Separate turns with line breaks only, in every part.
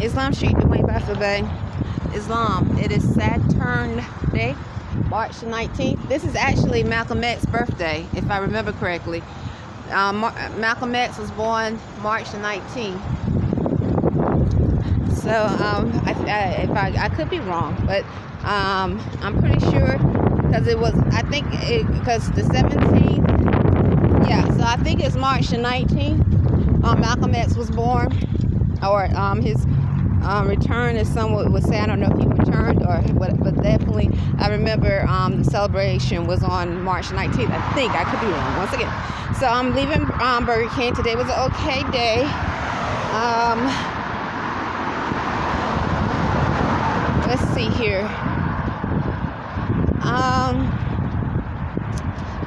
Islam Street, Arrington-Bey, Islam. It is Saturn Day, March 19th. This is actually Malcolm X's birthday, if I remember correctly. Malcolm X was born March 19th. So I could be wrong, but I'm pretty sure because it was, I think, because the 17th. Yeah, so I think it's March the 19th. Malcolm X was born, or his return, as someone would say. I don't know if he returned or what, but definitely I remember the celebration was on March 19th. I think I could be wrong once again. So I'm leaving Burger King. Today was an okay day. Let's see here.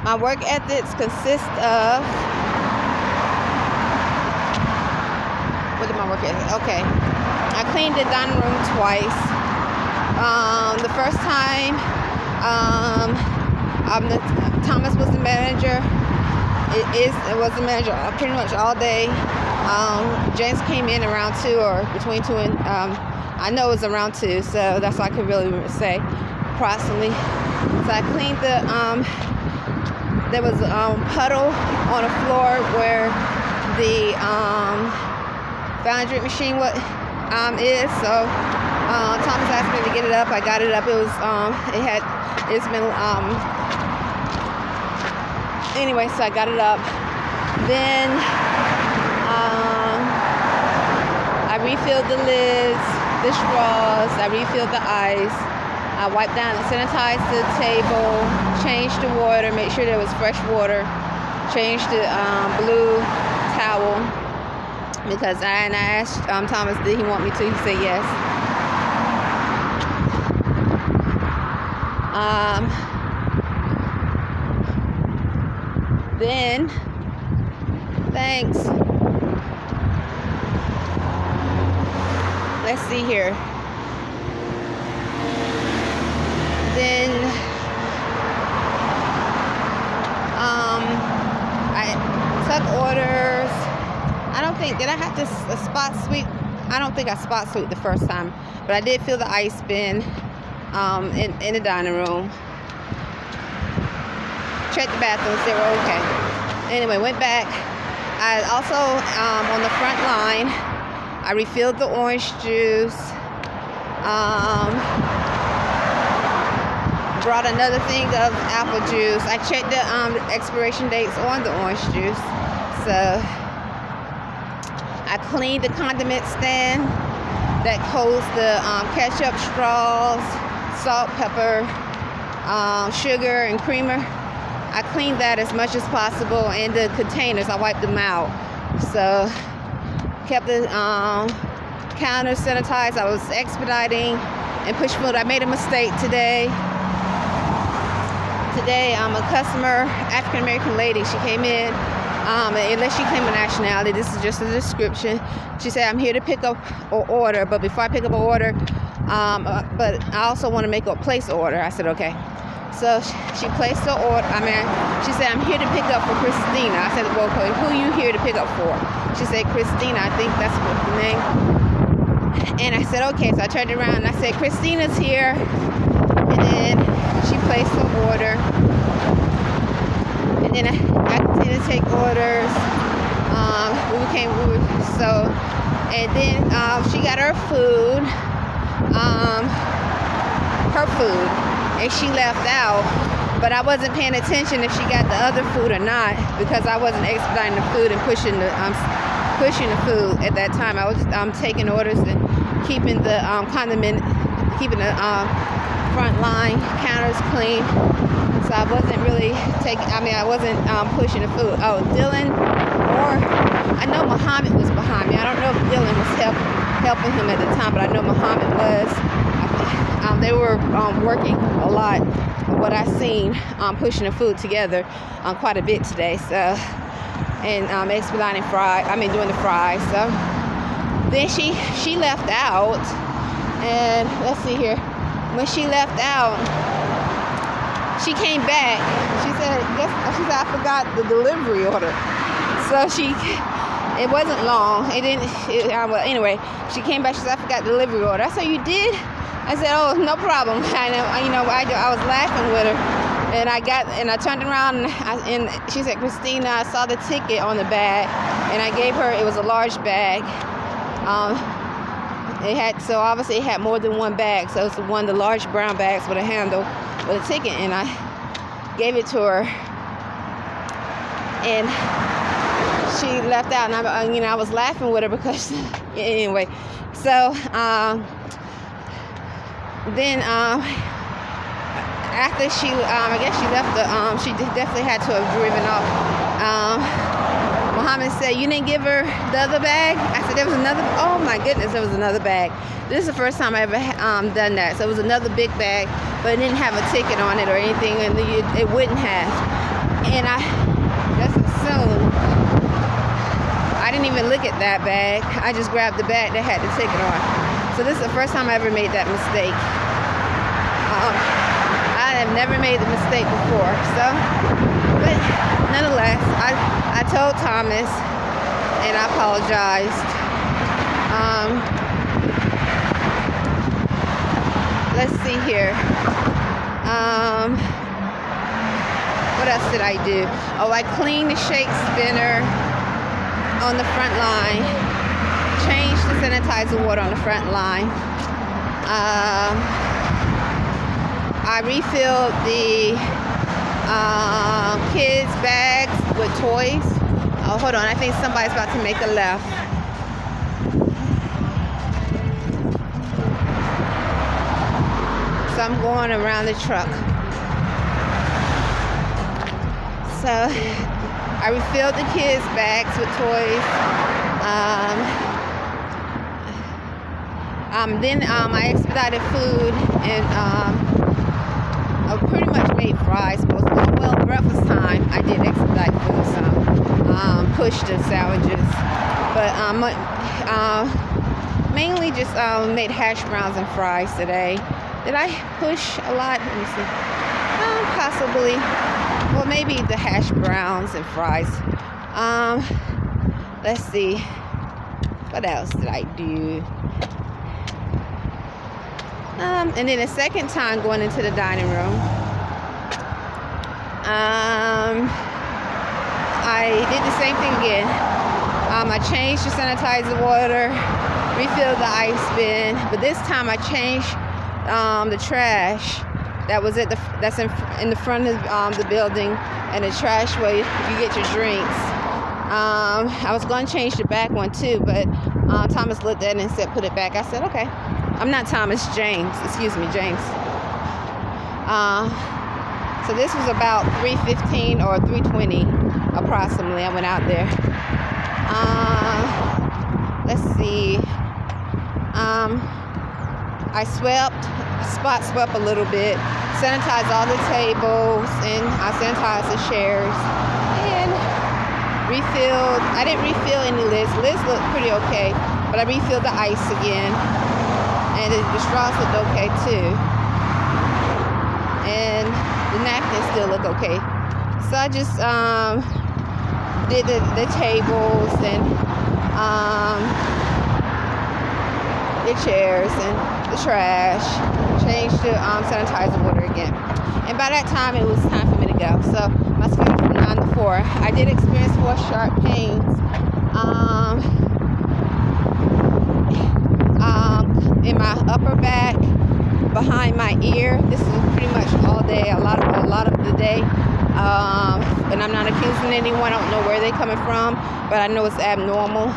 My work ethics consist of, what did my work ethics? Okay, I cleaned the dining room twice. The first time, Thomas was the manager. It was the manager pretty much all day. James came in around 2 or between 2 and I know it was around 2, so that's all I could really say approximately. So I cleaned there was a puddle on the floor where the fountain drink machine is. So Thomas asked me to get it up. I got it up. It was anyway, so I got it up. Then I refilled the lids, the straws, I refilled the ice, I wiped down and sanitized the table, changed the water, made sure there was fresh water, changed the blue towel, because I asked Thomas, did he want me to? He said yes. Then, thanks. Let's see here. Then I took orders. I don't think, did I have to spot sweep? I don't think I spot sweep the first time, but I did fill the ice bin in the dining room. Checked the bathrooms, they were okay. Anyway, went back. I also, on the front line, I refilled the orange juice. Brought another thing of apple juice. I checked the expiration dates on the orange juice. So I cleaned the condiment stand that holds the ketchup, straws, salt, pepper, sugar, and creamer. I cleaned that as much as possible, and the containers, I wiped them out. So kept the counters sanitized. I was expediting and push food. I made a mistake today. Today, a customer, African American lady, she came in, unless she claimed a nationality, this is just a description. She said, I'm here to pick up an order, but before I pick up an order, but I also want to make a place order. I said, okay. So she placed the order. She said, I'm here to pick up for Christina. I said, well, okay, who are you here to pick up for? She said, Christina, I think that's what the name. And I said, okay. So I turned around and I said, Christina's here. And then she placed the order. And then I continued to take orders. And then she got her food. And she left out, but I wasn't paying attention if she got the other food or not, because I wasn't expediting the food and pushing the food at that time. I was taking orders and keeping the keeping the front line counters clean. So I wasn't really I wasn't pushing the food. Oh, Dylan, or I know Muhammad was behind me. I don't know if Dylan was helping him at the time, but I know Muhammad was. They were working a lot, what I seen, pushing the food together quite a bit today. So, and expediting doing the fries. So then she left out, and let's see here. When she left out, she came back. She said, I forgot the delivery order. So It wasn't long. It didn't. Well, anyway, she came back. She said, "I forgot the delivery order." I said, "You did?" I said, "Oh, no problem." I was laughing with her, and I turned around and she said, "Christina, I saw the ticket on the bag," and I gave her. It was a large bag. Obviously it had more than one bag. So it's one of the large brown bags with a handle with a ticket, and I gave it to her, and she left out, and I was laughing with her because anyway. So then after she I guess she left she definitely had to have driven off. Muhammad said, "You didn't give her the other bag?" I said, "There was another." Oh my goodness, there was another bag. This is the first time I ever done that. So it was another big bag, but it didn't have a ticket on it or anything, and it wouldn't have. And I just assumed. I didn't even look at that bag. I just grabbed the bag that had the ticket on. So this is the first time I ever made that mistake. I have never made the mistake before. So, but nonetheless, I told Thomas, and I apologized. Let's see here. What else did I do? Oh, I cleaned the shake spinner on the front line. Changed the sanitizer water on the front line. I refilled the kids' bags with toys. Oh, hold on. I think somebody's about to make a left. So I'm going around the truck. So I refilled the kids' bags with toys. Then I expedited food, and I pretty much made fries. Well, breakfast time I did expedite food some, pushed the sandwiches, but mainly just made hash browns and fries today. Did I push a lot? Let me see. Possibly. Well, maybe the hash browns and fries. Let's see. What else did I do? And then the second time going into the dining room, I did the same thing again. I changed the sanitizer water, refilled the ice bin, but this time I changed the trash that was that's in the front of the building, and the trash where you get your drinks. I was going to change the back one too, but Thomas looked at it and said, "Put it back." I said, "Okay." I'm not Thomas, James. Excuse me, James. So this was about 3:15 or 3:20 approximately. I went out there. Let's see. I spot swept a little bit, sanitized all the tables, and I sanitized the chairs, and refilled. I didn't refill any lids. Lids looked pretty okay, but I refilled the ice again. And the straws looked okay too. And the napkins still look okay. So I just did the tables and the chairs and the trash. Changed the sanitizer water again. And by that time, it was time for me to go. So my schedule from 9 to 4. I did experience 4 sharp pains. In my upper back, behind my ear. This is pretty much all day, a lot of the day. And I'm not accusing anyone. I don't know where they're coming from, but I know it's abnormal.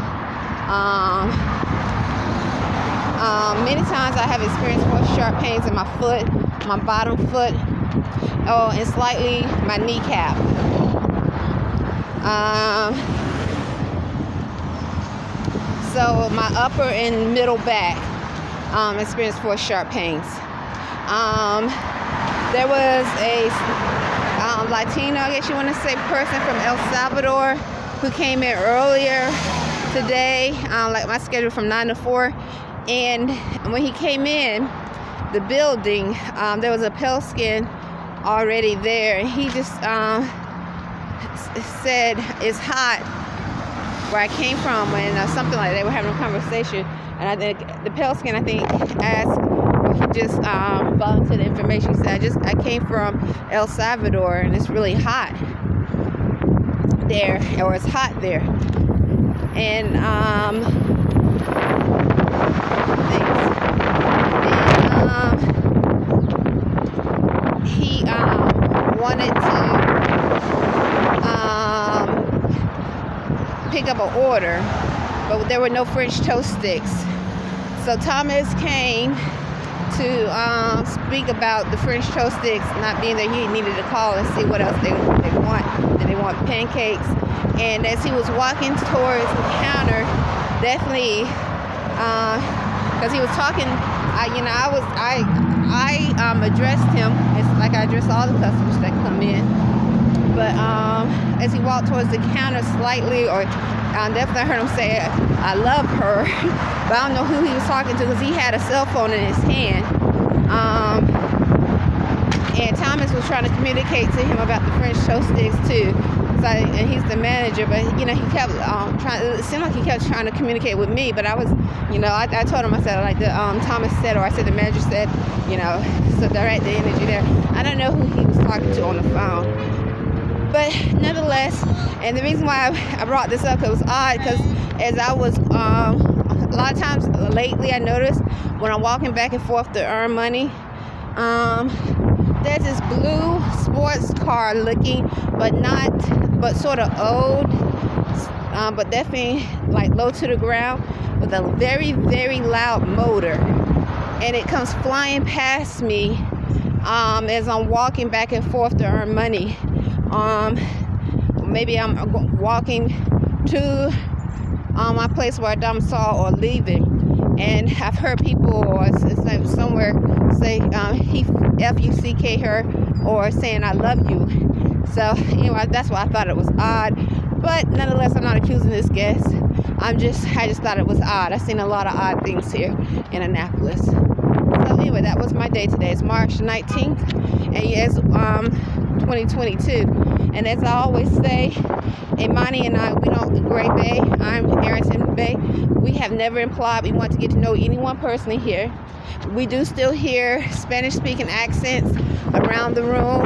Many times I have experienced 4 sharp pains in my foot, my bottom foot, and slightly my kneecap. So my upper and middle back experienced 4 sharp pains. There was a Latino, I guess you want to say, person from El Salvador who came in earlier today, like my schedule from 9 to 4. And when he came in the building, there was a pale skin already there. And he just said, "It's hot." where I came from, and something like they were having a conversation, and I think the pale skin, I think, asked, or he just volunteered the information. He said, I came from El Salvador, and it's really hot there, or it's hot there. And he wanted to pick up an order, but there were no French toast sticks. So Thomas came to speak about the French toast sticks not being there. He needed to call and see what else they want. Did they want pancakes? And as he was walking towards the counter, definitely, because he was talking, I addressed him. It's like I address all the customers that come in. But as he walked towards the counter slightly, or definitely I heard him say, "I love her," but I don't know who he was talking to because he had a cell phone in his hand. And Thomas was trying to communicate to him about the French toast sticks too. And he's the manager, but he kept trying. It seemed like he kept trying to communicate with me, but I was, I told him, I said, like Thomas said, or I said the manager said, so direct the energy there. I don't know who he was talking to on the phone, but nonetheless, and the reason why I brought this up, it was odd because as I was a lot of times lately, I noticed when I'm walking back and forth to earn money, there's this blue sports car looking, but sort of old, but definitely like low to the ground with a very, very loud motor. And it comes flying past me as I'm walking back and forth to earn money. Maybe I'm walking to my place where I domicile or leaving. And I've heard people or somewhere say he F-U-C-K her or saying I love you. So anyway, that's why I thought it was odd. But nonetheless, I'm not accusing this guest. I just thought it was odd. I've seen a lot of odd things here in Annapolis. So anyway, that was my day today. It's March 19th, and yes, 2022. And as I always say, Imani and I, we don't, Great Bay, I'm Arrington-Bey. We have never implied we want to get to know anyone personally here. We do still hear Spanish-speaking accents around the room,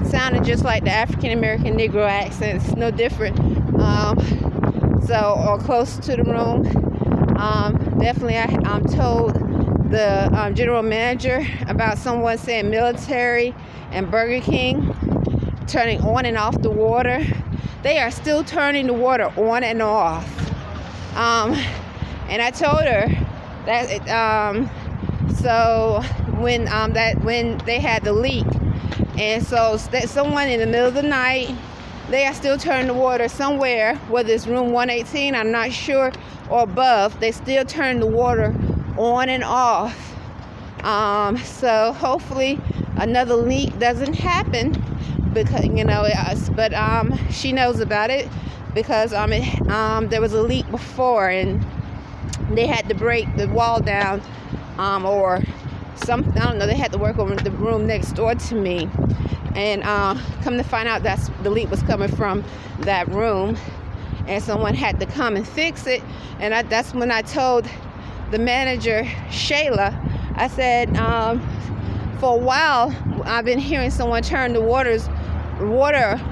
sounding just like the African-American Negro accents, no different. Or close to the room. Definitely, I'm told the general manager about someone saying military and Burger King turning on and off the water. They are still turning the water on and off. And I told her that so when they had the leak, and so that someone in the middle of the night, they are still turning the water somewhere, whether it's room 118, I'm not sure, or above, they still turn the water on and off. So hopefully another leak doesn't happen, because but she knows about it because there was a leak before and they had to break the wall down, or something, I don't know, they had to work on the room next door to me, and come to find out that the leak was coming from that room, and someone had to come and fix it. And that's when I told the manager, Shayla, I said, for a while I've been hearing someone turn the water,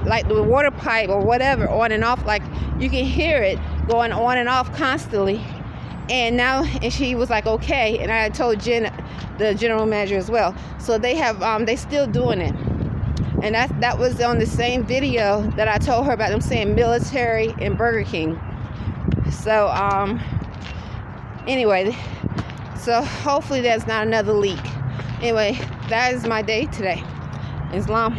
like the water pipe or whatever, on and off, like you can hear it going on and off constantly. And she was like, okay. And I told Jen, the general manager, as well. So they still doing it. And that was on the same video that I told her about them saying military and Burger King. So anyway, so hopefully there's not another leak. Anyway, that is my day today. Islam.